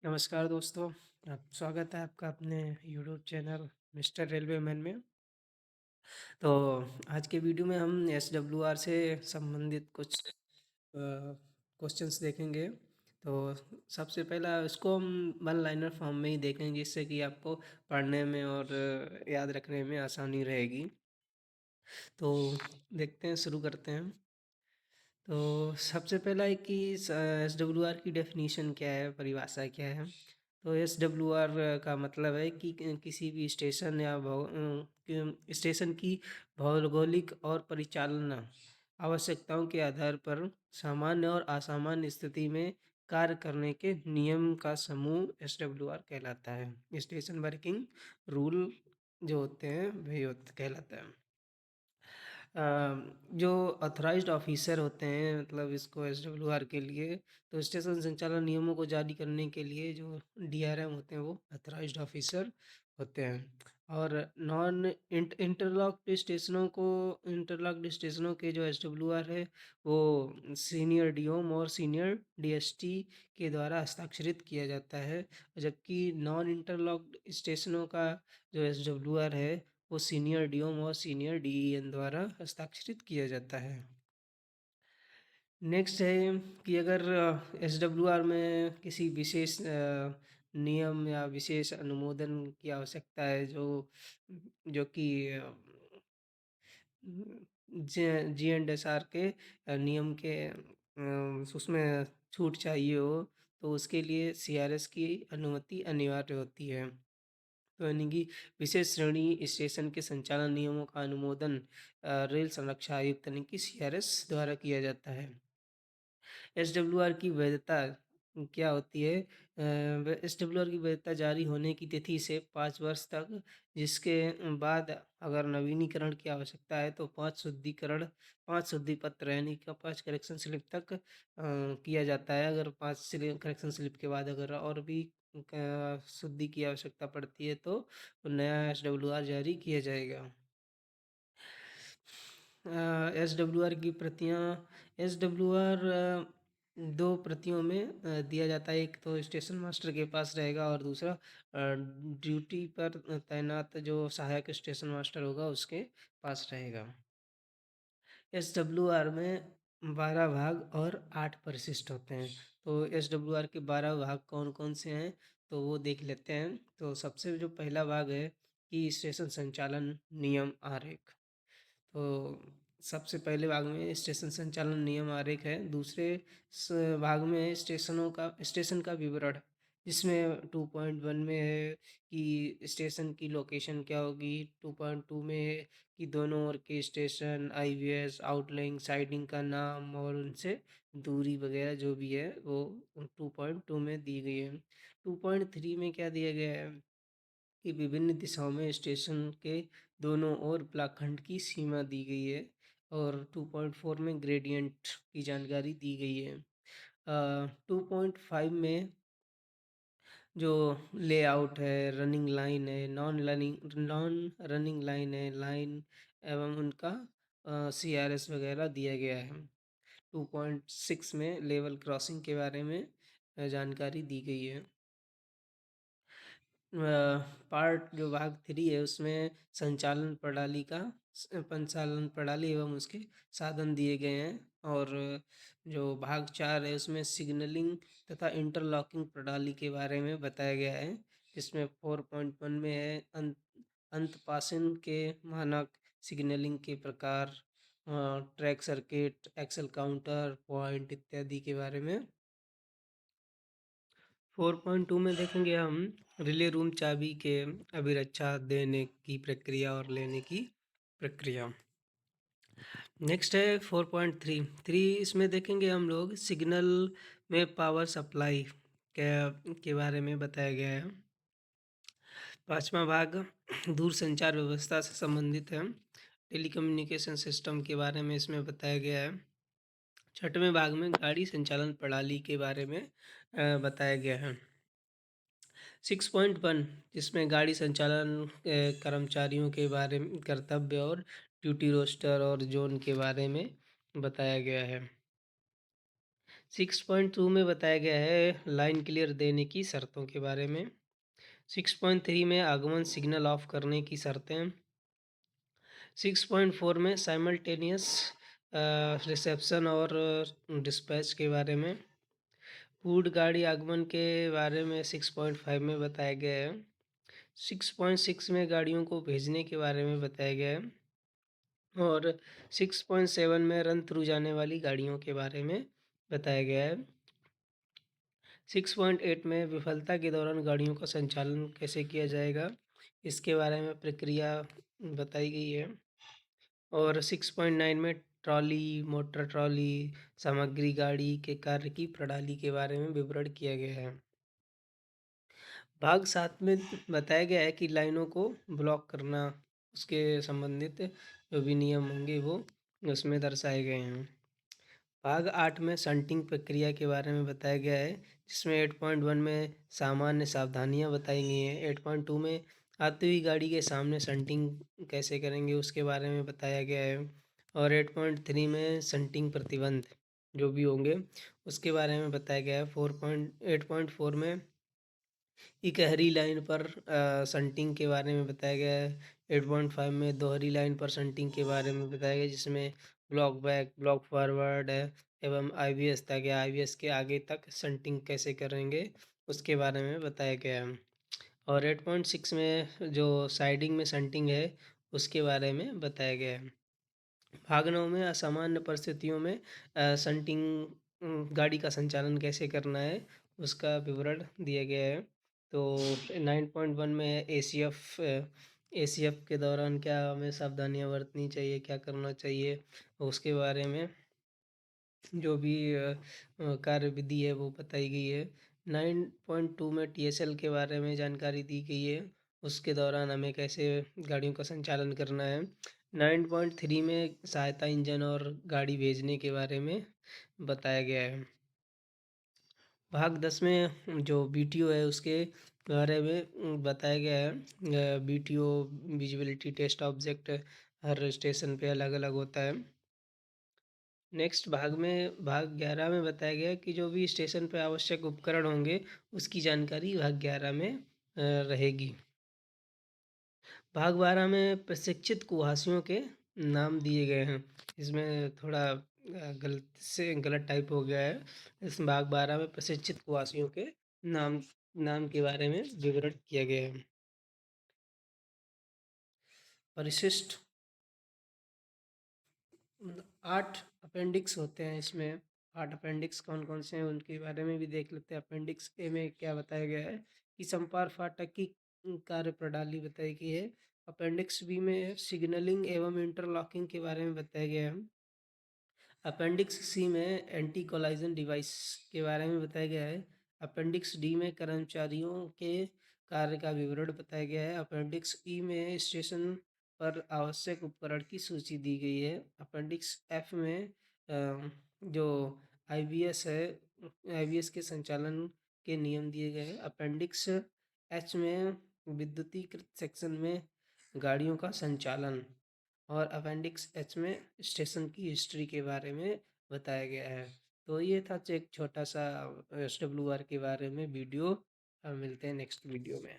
नमस्कार दोस्तों, स्वागत है आपका अपने YouTube channel mister railway man में। तो आज के वीडियो में हम एसडब्ल्यूआर से संबंधित कुछ क्वेश्चंस देखेंगे। तो सबसे पहला इसको हम वन लाइनर फॉर्म में ही देखेंगे, जिससे कि आपको पढ़ने में और याद रखने में आसानी रहेगी। तो देखते हैं, शुरू करते हैं। तो सबसे पहला है कि एस डब्ल्यू आर की डेफिनीशन क्या है, परिभाषा क्या है। तो एस डब्ल्यू आर का मतलब है कि किसी भी स्टेशन या स्टेशन की भौगोलिक और परिचालन आवश्यकताओं के आधार पर सामान्य और असामान्य स्थिति में कार्य करने के नियम का समूह एस डब्ल्यू आर कहलाता है। स्टेशन वर्किंग रूल जो होते हैं वही कहलाता है। जो ऑथराइज्ड ऑफिसर होते हैं, मतलब इसको एसडब्ल्यूआर के लिए, तो स्टेशन संचालन नियमों को जारी करने के लिए जो डीआरएम होते हैं वो ऑथराइज्ड ऑफिसर होते हैं। और नॉन इंटरलॉक्ड स्टेशनों के जो एसडब्ल्यूआर है वो सीनियर डीओम और सीनियर डीएसटी के द्वारा हस्ताक्षरित किया जाता है, जबकि नॉन इंटरलॉक्ड स्टेशनों का जो एसडब्ल्यूआर है वो सीनियर डीओम और सीनियर डीईएन द्वारा हस्ताक्षरित किया जाता है। नेक्स्ट है कि अगर एसडब्ल्यूआर में किसी विशेष नियम या विशेष अनुमोदन की आवश्यकता है, जो जो कि जीएनएसआर के नियम के उसमें छूट चाहिए हो, तो उसके लिए सीआरएस की अनुमति अनिवार्य होती है। तो यानी कि विशेष श्रेणी स्टेशन के संचालन नियमों का अनुमोदन रेल संरक्षा आयुक्त यानी कि सीआरएस द्वारा किया जाता है। एसडब्ल्यूआर की वैधता क्या होती है? एसडब्ल्यूआर की वैधता जारी होने की तिथि से 5 वर्ष तक, जिसके बाद अगर नवीनीकरण की आवश्यकता है तो 5 शुद्धि पत्र यानी कि 5 करेक्शन स्लिप तक किया जाता है। अगर 5 करेक्शन स्लिप के बाद अगर और भी शुद्धि की आवश्यकता पड़ती है तो नया एसडब्ल्यूआर जारी किया जाएगा। एसडब्ल्यूआर की प्रतियाँ, एसडब्ल्यूआर दो प्रतियों में दिया जाता है। एक तो स्टेशन मास्टर के पास रहेगा और दूसरा ड्यूटी पर तैनात जो सहायक स्टेशन मास्टर होगा उसके पास रहेगा। एसडब्ल्यूआर में 12 भाग और 8 परिशिष्ट होते हैं। तो एसडब्ल्यूआर के 12 भाग कौन कौन से हैं तो वो देख लेते हैं। तो सबसे जो पहला भाग है कि स्टेशन संचालन नियम आरेख। तो सबसे पहले भाग में स्टेशन संचालन नियम आरेख है। दूसरे भाग में स्टेशन का विवरण, जिसमें 2.1 में है कि स्टेशन की लोकेशन क्या होगी। 2.2 में है कि दोनों ओर के स्टेशन, आईवीएस, आउटलाइंग, साइडिंग का नाम और उनसे दूरी वगैरह जो भी है वो 2.2 में दी गई है। 2.3 में क्या दिया गया है कि विभिन्न दिशाओं में स्टेशन के दोनों ओर ब्लॉकखंड की सीमा दी गई है। और 2.4 में ग्रेडियंट की जानकारी दी गई है। 2.5 में जो लेआउट है, रनिंग लाइन है, नॉन रनिंग लाइन है, लाइन एवं उनका सीआरएस वगैरह दिया गया है। 2.6 में लेवल क्रॉसिंग के बारे में जानकारी दी गई है। पार्ट जो भाग 3 है उसमें संचालन प्रणाली एवं उसके साधन दिए गए हैं। और जो भाग 4 है उसमें सिग्नलिंग तथा इंटरलॉकिंग प्रणाली के बारे में बताया गया है, जिसमें 4.1 में है अंतपासन के मानक, सिग्नलिंग के प्रकार, track circuit, axle counter point इत्यादि के बारे में। 4.2 में देखेंगे हम रिले रूम चाबी के अभिरक्षा देने की प्रक्रिया और लेने की प्रक्रिया। नेक्स्ट है 4.3 इसमें देखेंगे हम लोग सिग्नल में पावर सप्लाई के बारे में बताया गया है। पांचवा भाग दूर संचार व्यवस्था से संबंधित है, टेलीकम्युनिकेशन सिस्टम के बारे में इसमें बताया गया है। छठवें भाग में गाड़ी संचालन प्रणाली के बारे में बताया गया है। 6.1 जिसमें गाड़ी संचालन कर्मचारियों के बारे में कर्तव्य और ड्यूटी रोस्टर और जोन के बारे में बताया गया है। 6.2 में बताया गया है लाइन क्लियर देने की शर्तों के बारे में। 6.3 में आगमन सिग्नल ऑफ करने की शर्तें। 6.4 में साइमल्टेनियस रिसेप्शन और डिस्पैच के बारे में। पूर्ण गाड़ी आगमन के बारे में 6.5 में बताया गया है। 6.6 में गाड़ियों को भेजने के बारे में बताया गया है और 6.7 में रन थ्रू जाने वाली गाड़ियों के बारे में बताया गया है। 6.8 में विफलता के दौरान गाड़ियों का संचालन कैसे किया जाएगा, इसके बारे में प्रक्रिया बताई गई है। और 6.9 में ट्रॉली, मोटर ट्रॉली, सामग्री गाड़ी के कार्य की प्रणाली के बारे में विवरण किया गया है। भाग 7 में बताया गया है कि लाइनों को ब्लॉक करना, उसके संबंधित जो भी नियम होंगे वो उसमें दर्शाए गए हैं। भाग 8 में शंटिंग प्रक्रिया के बारे में बताया गया है, जिसमें 8.1 में सामान्य सावधानियां बताई गई हैं। 8.2 में आती हुई गाड़ी के सामने शंटिंग कैसे करेंगे उसके बारे में बताया गया है और 8.3 में शंटिंग प्रतिबंध जो भी होंगे उसके बारे में बताया गया है। 8.4 में इकहरी लाइन पर शंटिंग के बारे में बताया गया है। 8.5 में दोहरी लाइन पर शंटिंग के बारे में बताया गया, जिसमें ब्लॉक बैक, ब्लॉक फॉरवर्ड एवं आईवीएस तक या आईवीएस के आगे तक शंटिंग कैसे करेंगे उसके बारे में बताया गया है। और 8.6 में जो साइडिंग में शंटिंग है उसके बारे में बताया गया है। भाग 9 में असामान्य परिस्थितियों में शंटिंग गाड़ी का संचालन कैसे करना है उसका विवरण दिया गया है। तो 9.1 में एसीएफ के दौरान क्या हमें सावधानियां बरतनी चाहिए, क्या करना चाहिए उसके बारे में जो भी कार्य विधि है वो बताई गई है। 9.2 में टीएसएल के बारे में जानकारी दी गई है, उसके दौरान हमें कैसे गाड़ियों का संचालन करना है। 9.3 में सहायता इंजन और गाड़ी भेजने के बारे में बताया गया है। भाग 10 में जो बीटीओ है उसके बारे में बताया गया है। बीटीओ विजिबिलिटी टेस्ट ऑब्जेक्ट हर स्टेशन पे अलग अलग होता है। नेक्स्ट भाग 11 में बताया गया कि जो भी स्टेशन पर आवश्यक उपकरण होंगे उसकी जानकारी भाग 11 में रहेगी। भाग 12 में प्रशिक्षित कुहासियों के नाम दिए गए हैं। इसमें थोड़ा गलत टाइप हो गया है। इस भाग 12 में प्रशिक्षित कुहासियों के नाम नाम के बारे में विवरण किया गया है। परिशिष्ट 8 अपेंडिक्स होते हैं इसमें। 8 अपेंडिक्स कौन कौन से हैं उनके बारे में भी देख लेते हैं। अपेंडिक्स ए में क्या बताया गया है कि संपार फाटक की कार्य प्रणाली बताई गई है। अपेंडिक्स बी में सिग्नलिंग एवं इंटरलॉकिंग के बारे में बताया गया है। अपेंडिक्स सी में एंटी कोलाइजन डिवाइस के बारे में बताया गया है। अपेंडिक्स डी में कर्मचारियों के कार्य का विवरण बताया गया है। अपेंडिक्स ई में स्टेशन पर आवश्यक उपकरण की सूची दी गई है। अपेंडिक्स एफ में जो आईवीएस है, आईवीएस के संचालन के नियम दिए गए हैं। अपेंडिक्स एच में विद्युतीकृत सेक्शन में गाड़ियों का संचालन और अपेंडिक्स एच में स्टेशन की हिस्ट्री के बारे में बताया गया है। तो ये था एक छोटा सा SWR के बारे में वीडियो। मिलते हैं नेक्स्ट वीडियो में।